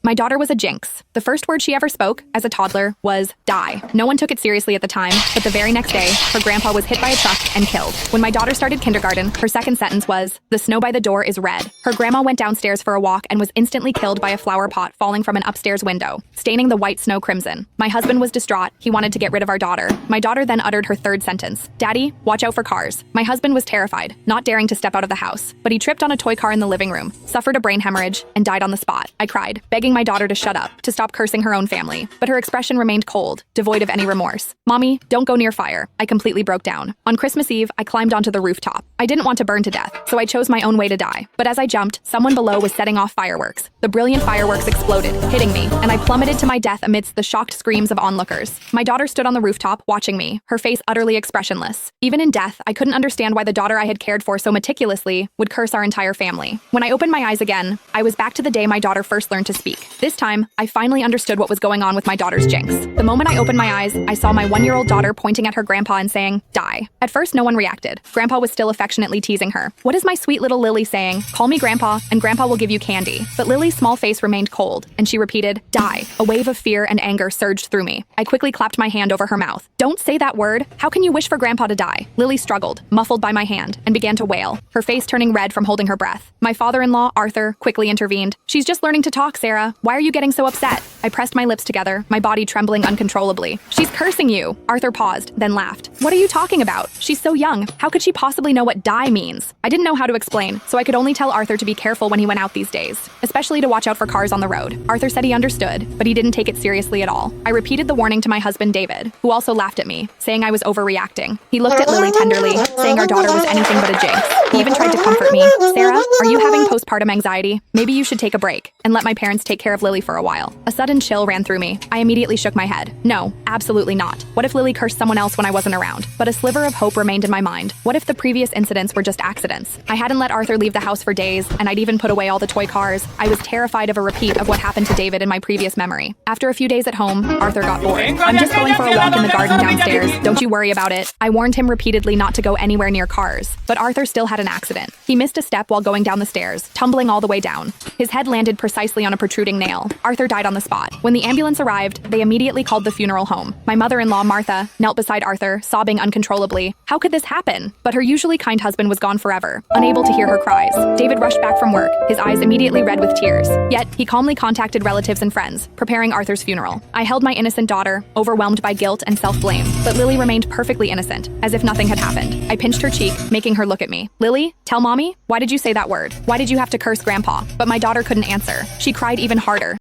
My daughter was a jinx. The first word she ever spoke, as a toddler, was die. No one took it seriously at the time, but the very next day, her grandpa was hit by a truck and killed. When my daughter started kindergarten, her second sentence was, "The snow by the door is red." Her grandma went downstairs for a walk and was instantly killed by a flower pot falling from an upstairs window, staining the white snow crimson. My husband was distraught. He wanted to get rid of our daughter. My daughter then uttered her third sentence, "Daddy, watch out for cars." My husband was terrified, not daring to step out of the house, but he tripped on a toy car in the living room, suffered a brain hemorrhage, and died on the spot. I cried, begging my daughter to shut up, to stop cursing her own family, but her expression remained cold, devoid of any remorse. "Mommy, don't go near fire." I completely broke down. On Christmas Eve, I climbed onto the rooftop. I didn't want to burn to death, so I chose my own way to die. But as I jumped, someone below was setting off fireworks. The brilliant fireworks exploded, hitting me, and I plummeted to my death amidst the shocked screams of onlookers. My daughter stood on the rooftop, watching me, her face utterly expressionless. Even in death, I couldn't understand why the daughter I had cared for so meticulously would curse our entire family. When I opened my eyes again, I was back to the day my daughter first learned to speak. This time, I finally understood what was going on with my daughter's jinx. The moment I opened my eyes, I saw my 1-year-old daughter pointing at her grandpa and saying, "Die." At first, no one reacted. Grandpa was still affectionately teasing her. "What is my sweet little Lily saying? Call me Grandpa, and Grandpa will give you candy." But Lily's small face remained cold, and she repeated, "Die." A wave of fear and anger surged through me. I quickly clapped my hand over her mouth. "Don't say that word. How can you wish for Grandpa to die?" Lily struggled, muffled by my hand, and began to wail, her face turning red from holding her breath. My father-in-law, Arthur, quickly intervened. "She's just learning to talk, Sarah. Why are you getting so upset?" I pressed my lips together, my body trembling uncontrollably. "She's cursing you." Arthur paused, then laughed. "What are you talking about? She's so young. How could she possibly know what die means?" I didn't know how to explain, so I could only tell Arthur to be careful when he went out these days, especially to watch out for cars on the road. Arthur said he understood, but he didn't take it seriously at all. I repeated the warning to my husband, David, who also laughed at me, saying I was overreacting. He looked at Lily tenderly, saying our daughter was anything but a jinx. He even tried to comfort me. "Sarah, are you having postpartum anxiety? Maybe you should take a break and let my parents take care of Lily for a while." A sudden chill ran through me. I immediately shook my head. No, absolutely not. What if Lily cursed someone else when I wasn't around? But a sliver of hope remained in my mind. What if the previous incidents were just accidents? I hadn't let Arthur leave the house for days, and I'd even put away all the toy cars. I was terrified of a repeat of what happened to David in my previous memory. After a few days at home, Arthur got bored. "I'm just going for a walk in the garden downstairs. Don't you worry about it." I warned him repeatedly not to go anywhere near cars, but Arthur still had an accident. He missed a step while going down the stairs, tumbling all the way down. His head landed precisely on a protruding nail. Arthur died on the spot. When the ambulance arrived, they immediately called the funeral home. My mother-in-law, Martha, knelt beside Arthur, sobbing uncontrollably. How could this happen? But her usually kind husband was gone forever, unable to hear her cries. David rushed back from work, his eyes immediately red with tears. Yet, he calmly contacted relatives and friends, preparing Arthur's funeral. I held my innocent daughter, overwhelmed by guilt and self-blame, but Lily remained perfectly innocent, as if nothing had happened. I pinched her cheek, making her look at me. "Lily, tell Mommy, why did you say that word? Why did you have to curse Grandpa?" But my daughter couldn't answer. She cried even harder.